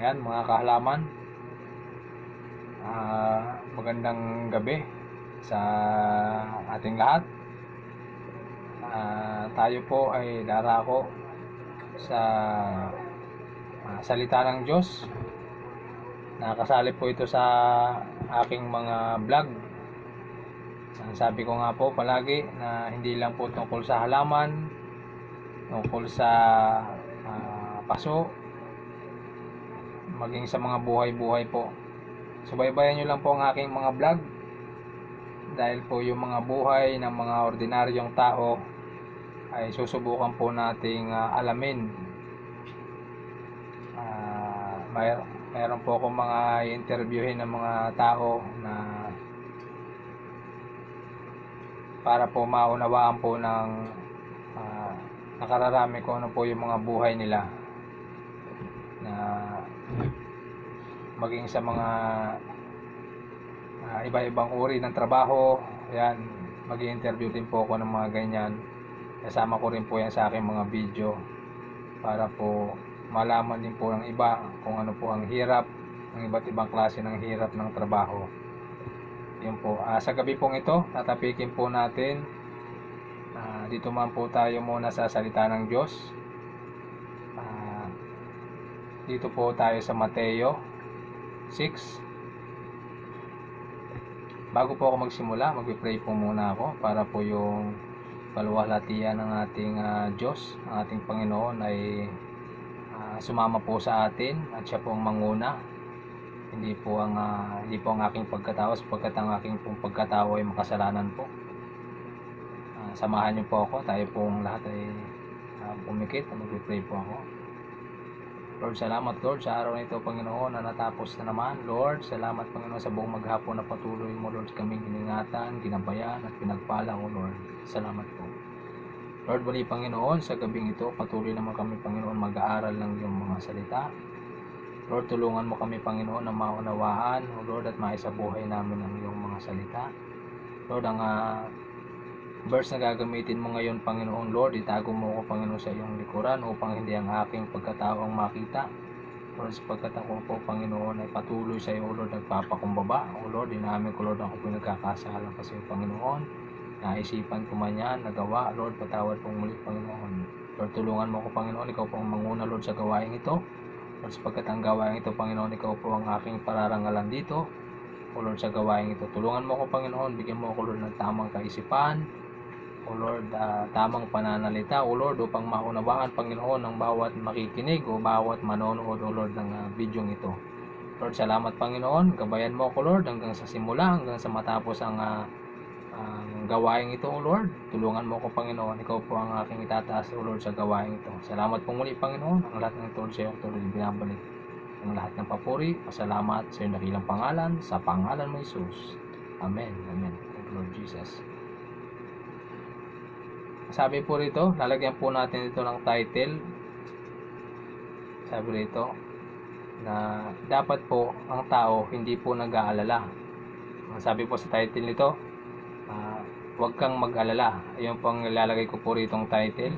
Ayan mga kahalaman, magandang gabi sa ating lahat. Tayo po ay darako sa salita ng Diyos. Nakasali po ito sa aking mga vlog. Sabi ko nga po palagi na hindi lang po tungkol sa halaman, tungkol sa paso, maging sa mga buhay-buhay po. Subaybayan nyo lang po ang aking mga vlog, dahil po yung mga buhay ng mga ordinaryong tao ay susubukan po nating alamin. Mayroon po akong mga interviewin ng mga tao na para po maunawaan po ng nakararami ko ano po yung mga buhay nila, na maging sa mga iba-ibang uri ng trabaho. Ayan, mag-i-interview din po ako ng mga ganyan. Kasama ko rin po yan sa aking mga video para po malaman din po ng iba kung ano po ang hirap, ng iba't ibang klase ng hirap ng trabaho. Yun po, sa gabi pong ito tatapikin po natin, dito man po tayo muna sa salita ng Diyos. Dito po tayo sa Mateo 6. Bago po ako magsimula, magpipray po muna ako para po yung paluwalhatian ng ating Diyos, ang ating Panginoon ay sumama po sa atin at siya po ang manguna. Hindi po ang aking pagkatao, sapagkat ang aking pong pagkatao ay makasalanan po. Samahan niyo po ako, tayo pong lahat ay pumikit. Magpipray po ako. Lord, salamat Lord sa araw na ito, Panginoon, na natapos na naman. Lord, salamat Panginoon sa buong maghapon na patuloy mo Lord kaming iningatan, ginabayan at pinagpala ko Lord. Salamat po. Lord, muli Panginoon, sa gabing ito patuloy naman kami Panginoon mag-aaral ng iyong mga salita. Lord, tulungan mo kami Panginoon na maunawaan Lord at maisabuhay namin ang iyong mga salita. Lord, ang verse na gagamitin mo ngayon Panginoon Lord, itago mo ko Panginoon sa iyong likuran upang hindi ang aking pagkatao ang makita. Lord, sapagkat ako po Panginoon ay patuloy sa iyo Lord nagpapakumbaba. O Lord, inamin ko Lord ako pinagkakasala pa sa iyo Panginoon. Naisipan ko man yan, nagawa Lord, patawad pong muli Panginoon. Lord, tulungan mo ko Panginoon, ikaw po ang manguna Lord sa gawain ito. Lord, sapagkat ang gawain ito Panginoon, ikaw po ang aking pararangalan dito. O Lord, sa gawain ito, tulungan mo ko Panginoon, bigyan mo ko Lord ng tamang kaisipan. O Lord, tamang pananalita, O Lord, upang maunawaan Panginoon ng bawat makikinig o bawat manonood O Lord ng video ito. Lord, salamat Panginoon, gabayan mo ko Lord hanggang sa simula, hanggang sa matapos ang gawain ito O Lord. Tulungan mo ko Panginoon, ikaw po ang aking itataas O Lord sa gawain ito. Salamat po muli Panginoon, ang lahat ng ito sa iyo tuloy binabalik. Ang lahat ng papuri, pasalamat sa iyong dakilang pangalan, sa pangalan mo Jesus. Amen. Amen. Thank you Lord Jesus. Sabi po rito, lalagyan po natin ito ng title. Sabi rito na dapat po ang tao hindi po nag-aalala. Sabi po sa title nito, huwag kang mag-alala. Ayun po ang ilalagay ko po rito ang title.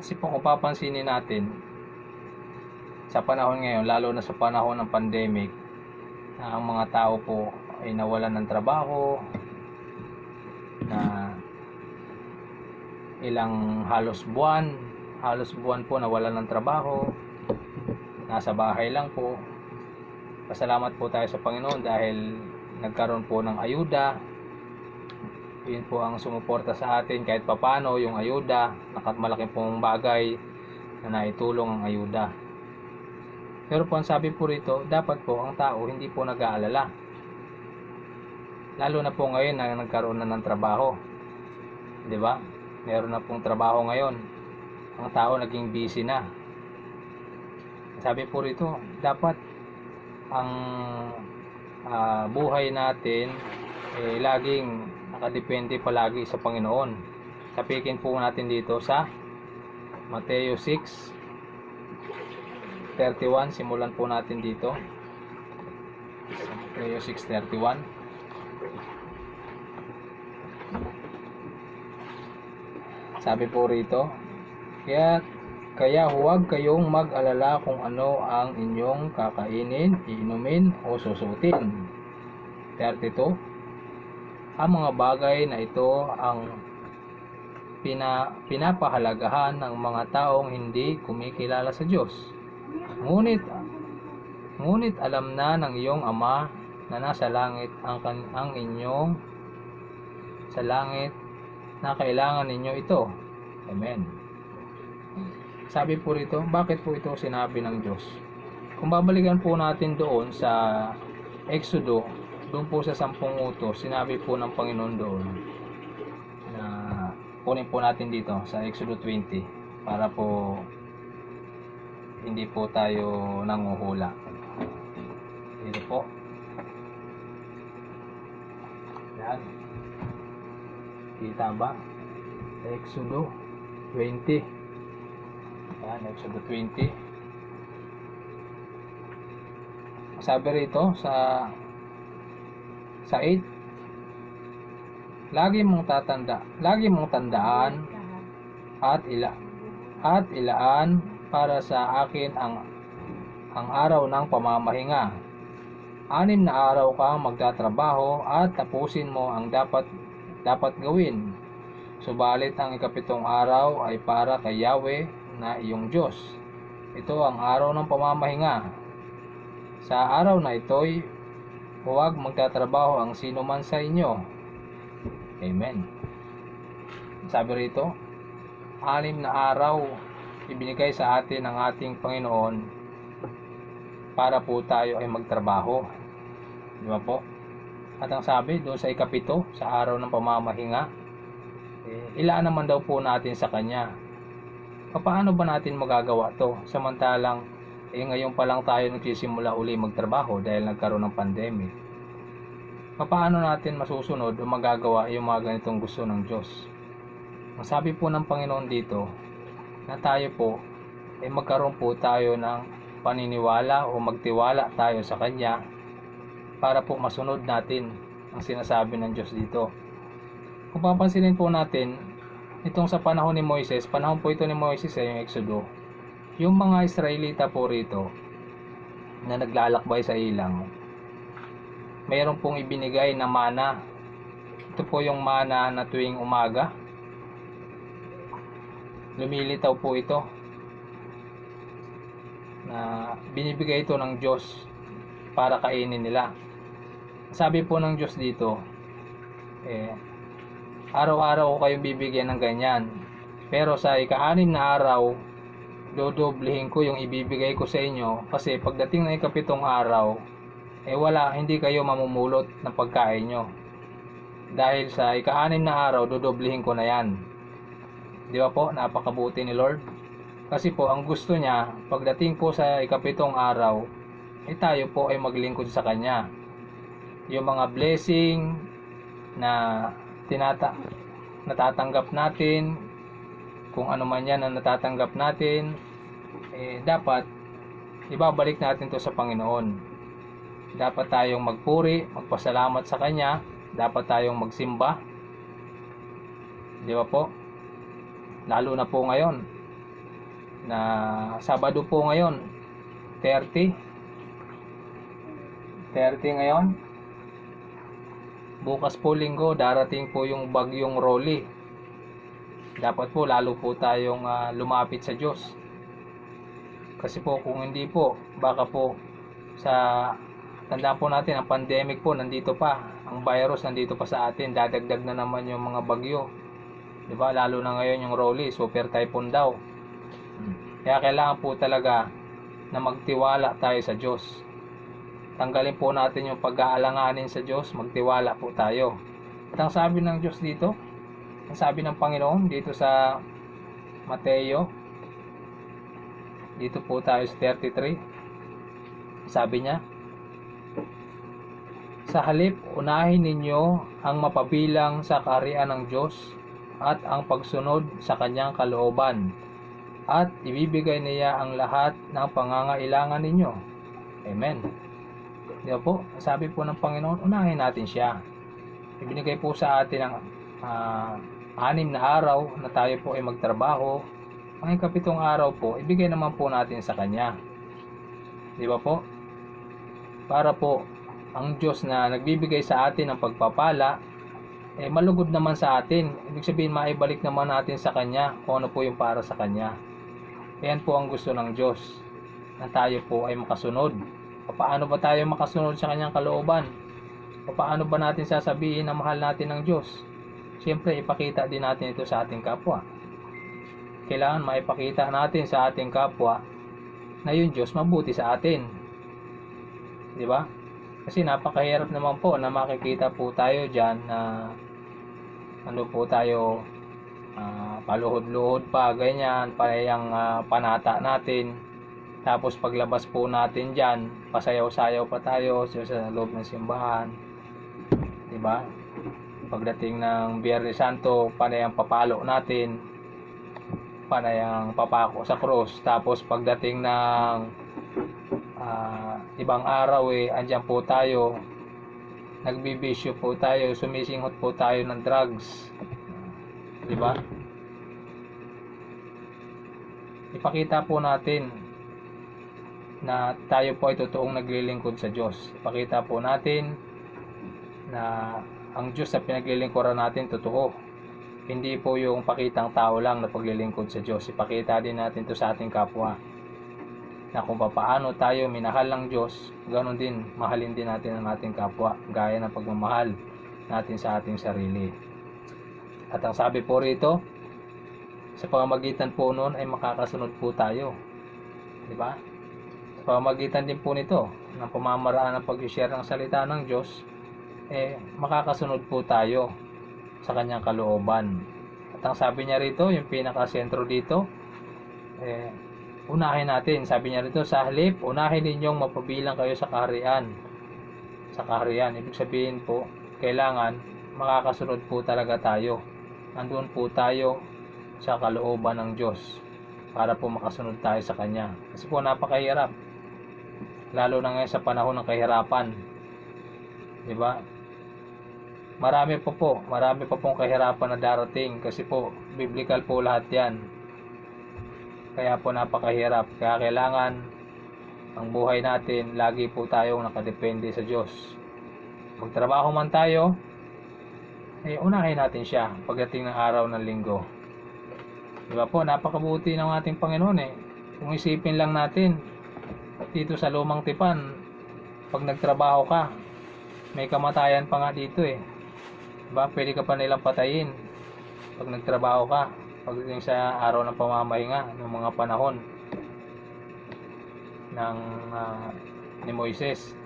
Kasi po kung papansinin natin sa panahon ngayon, lalo na sa panahon ng pandemic, ang mga tao po ay nawalan ng trabaho, na ilang halos buwan po nawalan ng trabaho, nasa bahay lang po. Pasalamat po tayo sa Panginoon dahil nagkaroon po ng ayuda. Yun po ang sumuporta sa atin kahit papano yung ayuda, malaking pong bagay na naitulong ang ayuda. Pero po ang sabi po rito, dapat po ang tao hindi po nag-aalala, lalo na po ngayon na nagkaroon na ng trabaho, di ba? Meron na pong trabaho ngayon, ang tao naging busy na. Sabi po rito, dapat ang buhay natin laging nakadepende palagi sa Panginoon. Tapikin po natin dito sa Mateo 6:31. Simulan po natin dito sa Mateo 6:31. Sabi po rito, kaya Kaya huwag kayong mag-alala kung ano ang inyong kakainin, iinumin o susutin. 32. Ang mga bagay na ito ang pinapahalagahan ng mga taong hindi kumikilala sa Diyos. Ngunit alam na ng iyong Ama na nasa langit ang inyong sa langit na kailangan ninyo ito. Amen. Sabi po rito, bakit po ito sinabi ng Diyos? Kung babalikan po natin doon sa Exodo, doon po sa 10 utos, sinabi po ng Panginoon doon na kunin po natin dito sa Exodo 20 para po hindi po tayo nanguhula. Dito po. Yan. Kita ba? Exodo 20. Yan, Exodo 20. Sabi rito sa 8, lagi mong tandaan at ilaan para sa akin ang araw ng pamamahinga. 6 na araw kang magtatrabaho at tapusin mo ang dapat gawin. Subalit ang ika-7 araw ay para kay Yahweh na iyong Diyos. Ito ang araw ng pamamahinga. Sa araw na ito'y huwag magtatrabaho ang sino man sa inyo. Amen. Sabi rito, 6 na araw ibinigay sa atin ng ating Panginoon para po tayo ay magtrabaho. Di ba po? At ang sabi doon sa ika-7, sa araw ng pamamahinga, ilaan naman daw po natin sa Kanya. Paano ba natin magagawa to? Samantalang, ngayon pa lang tayo nagsisimula uli magtrabaho dahil nagkaroon ng pandemic. Paano natin masusunod o magagawa yung mga ganitong gusto ng Diyos? Ang sabi po ng Panginoon dito, na tayo po, magkaroon po tayo ng paniniwala o magtiwala tayo sa Kanya para po masunod natin ang sinasabi ng Diyos dito. Kung papansinin po natin, itong sa panahon ni Moises, panahon po ito ni Moises yung Exodo, yung mga Israelita po rito na naglalakbay sa ilang, mayroon pong ibinigay na mana. Ito po yung mana na tuwing umaga, lumilitaw po ito, na binibigay ito ng Diyos para kainin nila. Sabi po ng Diyos dito, araw-araw ko kayong bibigyan ng ganyan, pero sa ika-6 na araw dodoblehin ko yung ibibigay ko sa inyo, kasi pagdating ng ika-7 araw hindi kayo mamumulot ng pagkain nyo, dahil sa ika-6 na araw dodoblehin ko na yan. Di ba po? Napakabuti ni Lord. Kasi po ang gusto niya, pagdating po sa ika-7 araw, tayo po ay maglingkod sa Kanya. Yung mga blessing na natatanggap natin, kung ano man yan na natatanggap natin, dapat ibabalik natin to sa Panginoon. Dapat tayong magpuri, magpasalamat sa Kanya, dapat tayong magsimba. Di ba po? Lalo na po ngayon, na Sabado po ngayon, 30 ngayon. Bukas po Linggo, darating po yung bagyong Rolly. Dapat po lalo po tayong lumapit sa Diyos. Kasi po kung hindi po, baka po tandaan po natin, ang pandemic po nandito pa, ang virus nandito pa sa atin, dadagdag na naman yung mga bagyo. Diba? Lalo na ngayon yung Rolly, super typhoon daw. Kaya kailangan po talaga na magtiwala tayo sa Diyos. Tanggalin po natin yung pag-aalanganin sa Diyos, magtiwala po tayo. At ang sabi ng Diyos dito, ang sabi ng Panginoon dito sa Mateo, dito po tayo sa 33, sabi niya, sa halip, unahin ninyo ang mapabilang sa kaharian ng Diyos at ang pagsunod sa Kanyang kalooban, at ibibigay niya ang lahat ng pangangailangan ninyo. Amen. Diba po? Sabi po ng Panginoon, unahin natin siya. Ibinigay po sa atin ang 6 na araw na tayo po ay magtrabaho, ang ikapitong araw po, ibigay naman po natin sa Kanya. Di ba po? Para po, ang Diyos na nagbibigay sa atin ng pagpapala, malugod naman sa atin. Ibig sabihin, maibalik naman natin sa Kanya kung ano po yung para sa Kanya. Yan po ang gusto ng Diyos, na tayo po ay makasunod. Paano ba tayo makasunod sa Kanyang kalooban? Paano ba natin sasabihin na mahal natin ng Diyos? Siyempre, ipakita din natin ito sa ating kapwa. Kailangan maipakita natin sa ating kapwa na yung Diyos mabuti sa atin. Di ba? Kasi napakahirap naman po na makikita po tayo dyan na ano po tayo, paluhod-luhod pa, ganyan, parehang panata natin. Tapos paglabas po natin dyan, pasayaw-sayaw pa tayo sa loob ng simbahan. Diba? Pagdating ng Biyernes Santo, panay ang papalo natin, panay ang papako sa krus. Tapos pagdating ng ibang araw, andyan po tayo, nagbibisyo po tayo, sumisinghot po tayo ng drugs. Diba? Ipakita po natin na tayo po ay totoong naglilingkod sa Diyos. Ipakita po natin na ang Diyos na pinaglilingkuran natin totoo. Hindi po yung pakitang tao lang na paglilingkod sa Diyos. Ipakita din natin to sa ating kapwa. Na kung paano tayo minahal ng Diyos, ganoon din, mahalin din natin ang ating kapwa. Gaya ng pagmamahal natin sa ating sarili. At ang sabi po rito, sa pamamagitan po noon ay makakasunod po tayo. Diba? Sa pamamagitan din po nito, ng pamamaraan ng pag-share ng salita ng Diyos, makakasunod po tayo sa Kanyang kalooban. At ang sabi niya rito, yung pinakasentro dito, unahin natin. Sabi niya rito, sa halip, unahin ninyong mapabilang kayo sa kaharian. Sa kaharian, ibig sabihin po, kailangan makakasunod po talaga tayo. Nandun po tayo sa kalooban ng Diyos para po makasunod tayo sa Kanya. Kasi po napakahirap. Lalo na ngayon sa panahon ng kahirapan. Diba? Marami pa pong kahirapan na darating kasi po, biblical po lahat yan. Kaya po napakahirap. Kaya kailangan ang buhay natin, lagi po tayong nakadepende sa Diyos. Magtrabaho man tayo, unahin natin siya pagdating ng araw ng linggo. Diba po, napakabuti ng ating Panginoon Kung isipin lang natin, dito sa Lumang Tipan, pag nagtrabaho ka, may kamatayan pa nga dito Diba? Pwede ka pa nilang patayin pag nagtrabaho ka pagdating sa araw ng pamamahinga ng mga panahon ng ni Moises.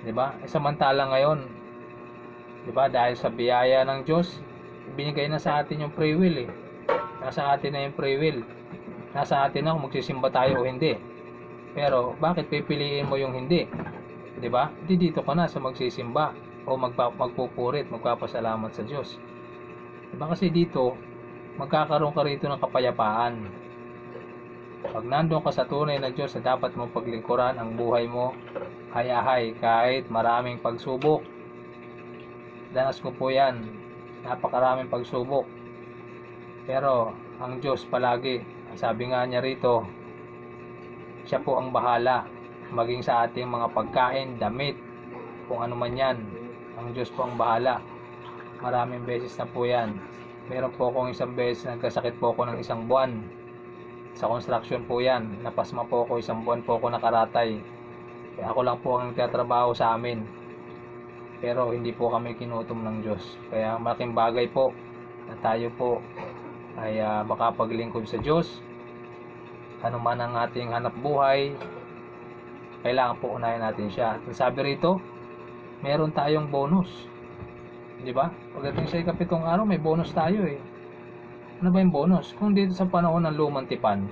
Diba? Samantala ngayon, diba, dahil sa biyaya ng Diyos, binigay na sa atin yung free will Nasa atin na yung free will. Nasa atin na kung magsisimba tayo o hindi. Pero bakit pipiliin mo yung hindi? Diba? Di dito ka na sa magsisimba o magpupurit, magpapasalamat sa Diyos. Diba kasi dito, magkakaroon ka rito ng kapayapaan. Pag nandun ka sa tunay na Diyos na dapat mong paglingkuran, ang buhay mo hayahay kahit maraming pagsubok. Danas ko po yan, napakaraming pagsubok. Pero ang Diyos palagi, sabi nga niya rito, siya po ang bahala maging sa ating mga pagkain, damit, kung ano man yan. Ang Diyos po ang bahala. Maraming beses na po yan. Meron po akong isang beses nagkasakit po ako ng isang buwan. Sa construction po yan. Napasma po ako, isang buwan po ako nakaratay. Kaya ako lang po ang nagtatrabaho sa amin. Pero hindi po kami kinutom ng Diyos. Kaya malaking bagay po na tayo po ay makapaglingkod sa Diyos. Ano man ang ating hanap buhay, kailangan po unahin natin siya. At sabi rito, meron tayong bonus. Di ba? Pagdating sa ikapitong araw, may bonus tayo Ano ba yung bonus? Kung dito sa panahon ng Lumang Tipan,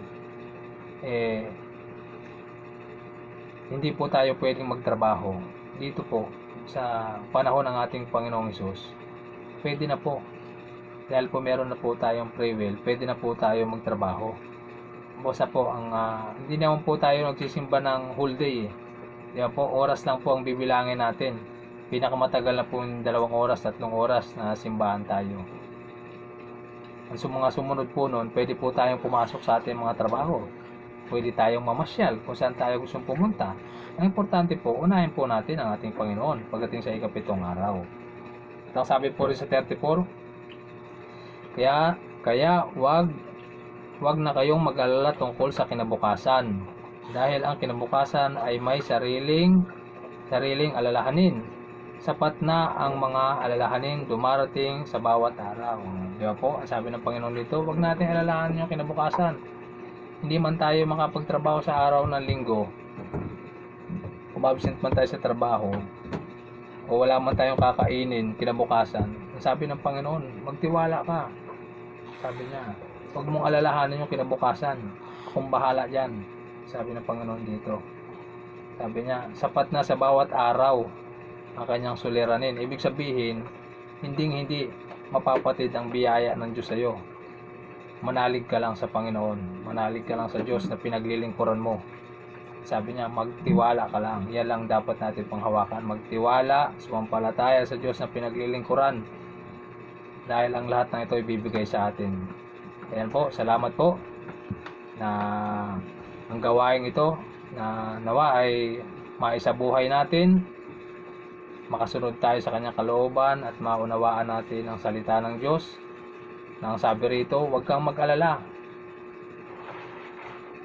hindi po tayo pwedeng magtrabaho. Dito po, sa panahon ng ating Panginoong Hesus, pwede na po. Dahil po meron na po tayong free will, pwede na po tayo magtrabaho. Basta po, hindi naman po tayo nagsisimba ng whole day Di ba po, oras lang po ang bibilangin natin. Pinakamatagal na po yung 2 oras, 3 oras na simbahan tayo. mga sumunod po nun, pwede po tayong pumasok sa ating mga trabaho. Pwede tayong mamasyal kung saan tayo gustong pumunta. Ang importante po, unahin po natin ang ating Panginoon pagdating sa ikapitong araw. At ang sabi po rin sa 34, kaya wag na kayong mag-alala tungkol sa kinabukasan, dahil ang kinabukasan ay may sariling alalahanin. Sapat na ang mga alalahanin dumarating sa bawat araw. Di ba po? Ang sabi ng Panginoon dito, wag natin alalahanin yung kinabukasan. Hindi man tayo makapagtrabaho sa araw ng linggo, umabsent man tayo sa trabaho, o wala man tayong kakainin kinabukasan, ang sabi ng Panginoon, magtiwala ka. Sabi niya, huwag mong alalahanin yung kinabukasan, akong bahala dyan. Sabi ng Panginoon dito. Sabi niya, sapat na sa bawat araw ang kanyang suliranin. Ibig sabihin, hindi mapapatid ang biyaya ng Diyos sa iyo. Manalig ka lang sa Panginoon. Manalig ka lang sa Diyos na pinaglilingkuran mo. Sabi niya, magtiwala ka lang. Yan lang dapat natin panghawakan. Magtiwala, sumampalataya sa Diyos na pinaglilingkuran. Dahil ang lahat ng ito ibibigay sa atin. Ayan po, salamat po na ang gawain ito na nawa ay maisabuhay natin, makasunod tayo sa kanyang kalooban at maunawaan natin ang salita ng Diyos. Nang sabi rito, huwag kang mag-alala.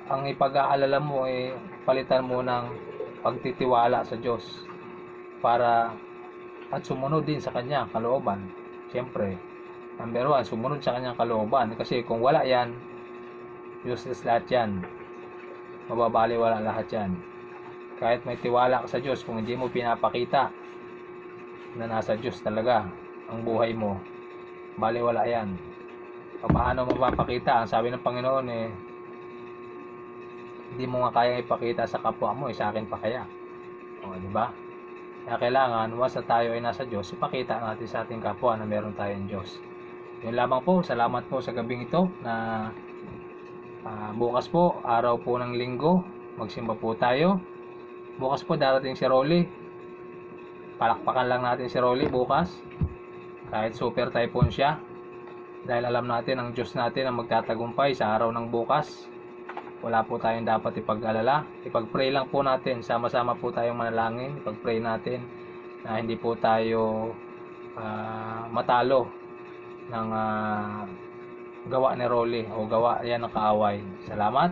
Ang ipag-aalala mo ay palitan mo ng pagtitiwala sa Diyos para at sumunod din sa kanyang kalooban. Siyempre, number 1, sumunod sa kanyang kalooban, kasi kung wala yan, useless lahat yan, mababaliwala lahat yan. Kahit may tiwala ka sa Diyos, kung hindi mo pinapakita na nasa Diyos talaga ang buhay mo, baliwala yan. Paano mo mapapakita? Ang sabi ng Panginoon hindi mo nga kayang ipakita sa kapwa mo, sa akin pa kaya? O, di ba? Kaya kailangan, once na tayo ay nasa Diyos, ipakita natin sa ating kapwa na meron tayong Diyos. Yun lamang po. Salamat po sa gabing ito na bukas po, araw po ng linggo, magsimba po tayo. Bukas po darating si Rolly. Palakpakan lang natin si Rolly bukas. Kahit super typhoon siya. Dahil alam natin ang Diyos natin ang magtatagumpay sa araw ng bukas. Wala po tayong dapat ipag-alala. Ipag-pray lang po natin. Sama-sama po tayong manalangin. Ipag-pray natin na hindi po tayo matalo ng gawa ni Rolly o gawa yan ng kaaway. Salamat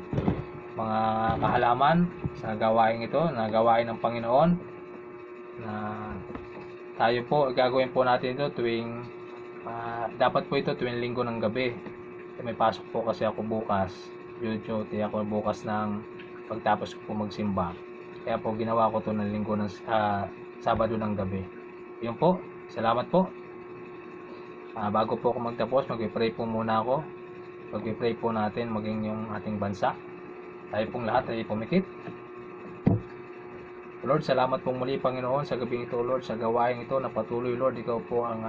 mga kahalaman sa gawain ito, na gawain ng Panginoon, na tayo po gagawin po natin ito tuwing dapat po ito tuwing linggo ng gabi. May pasok po kasi ako bukas, duty ako bukas ng pagtapos ko po magsimba, kaya po ginawa ko to ng linggo ng Sabado ng gabi. Yun po, salamat po. Bago po ako magtapos, mag-pray po muna ako. Mag-pray po natin maging yung ating bansa. Tayo pong lahat ay pumikit. Lord, salamat pong muli Panginoon sa gabing ito, Lord, sa gawain ito na patuloy, Lord. Ikaw po ang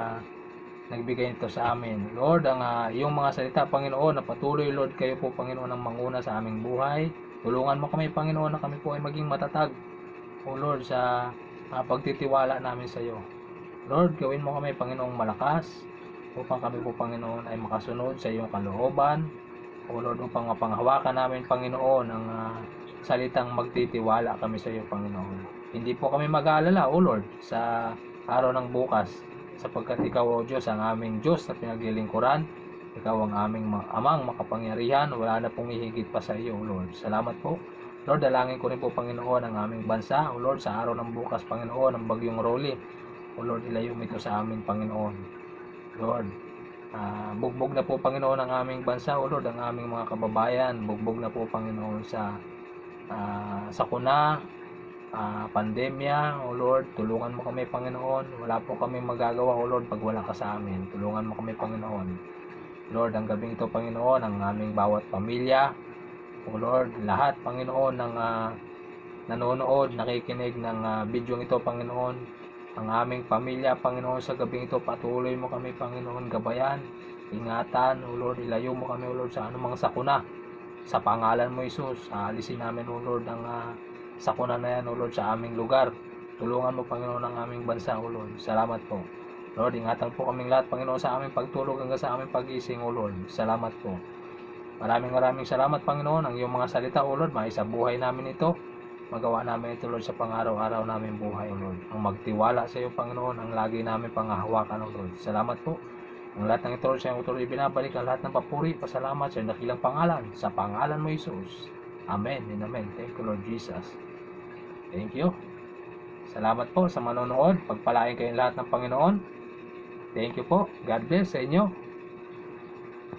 nagbigay nito sa amin. Lord, ang iyong mga salita, Panginoon, na patuloy, Lord, kayo po, Panginoon, ang manguna sa aming buhay. Tulungan mo kami, Panginoon, na kami po ay maging matatag, O Lord, sa pagtitiwala namin sa iyo. Lord, gawin mo kami, Panginoong malakas, upang kami po, Panginoon, ay makasunod sa iyong kalooban. O Lord, upang mapanghawakan namin, Panginoon, ang salitang magtitiwala kami sa iyo, Panginoon. Hindi po kami mag-aalala, O Lord, sa araw ng bukas, sapagkat ikaw, O Diyos, ang aming Diyos na pinaglilingkuran. Ikaw ang aming amang makapangyarihan. Wala na pong ihigit pa sa iyo, O Lord. Salamat po. Lord, dalangin ko rin po, Panginoon, ang aming bansa. O Lord, sa araw ng bukas, Panginoon, ang bagyong Rolly. O Lord, ilayo mo ito sa amin, Panginoon. Lord, bugbog na po, Panginoon, ang aming bansa. O Lord, ang aming mga kababayan. Bugbog na po, Panginoon, sa sakuna, pandemya. O Lord, tulungan mo kami, Panginoon. Wala po kami magagawa, O Lord, pag wala ka sa amin. Tulungan mo kami, Panginoon. Lord, ang gabing ito, Panginoon, ang aming bawat pamilya. O Lord, lahat, Panginoon, ng nanonood, nakikinig ng video ito, Panginoon, ang aming pamilya, Panginoon, sa gabing ito, patuloy mo kami, Panginoon, gabayan, ingatan, O Lord, ilayo mo kami, O Lord, sa anumang sakuna. Sa pangalan mo, Jesus, alisin namin, O Lord, ang sakuna na yan, O Lord, sa aming lugar. Tulungan mo, Panginoon, ang aming bansa, O Lord. Salamat po. Lord, ingatan po kaming lahat, Panginoon, sa aming pagtulog hanggang sa aming pagising, O Lord. Salamat po. Maraming salamat, Panginoon. Ang iyong mga salita, O Lord, maisabuhay namin ito. Magawa namin ito, Lord, sa pang-araw-araw namin buhay, O Lord. Ang magtiwala sa iyo, Panginoon, ang lagi namin panghahawakan, O Lord. Salamat po. Ang lahat ng ito, Lord, sa iyong tuloy binabalik, ang lahat ng papuri, pasalamat sa iyong dakilang pangalan, sa pangalan mo, Jesus. Amen and amen. Thank you, Lord Jesus. Thank you. Salamat po sa manonood. Pagpalain kayong lahat ng Panginoon. Thank you po. God bless sa inyo.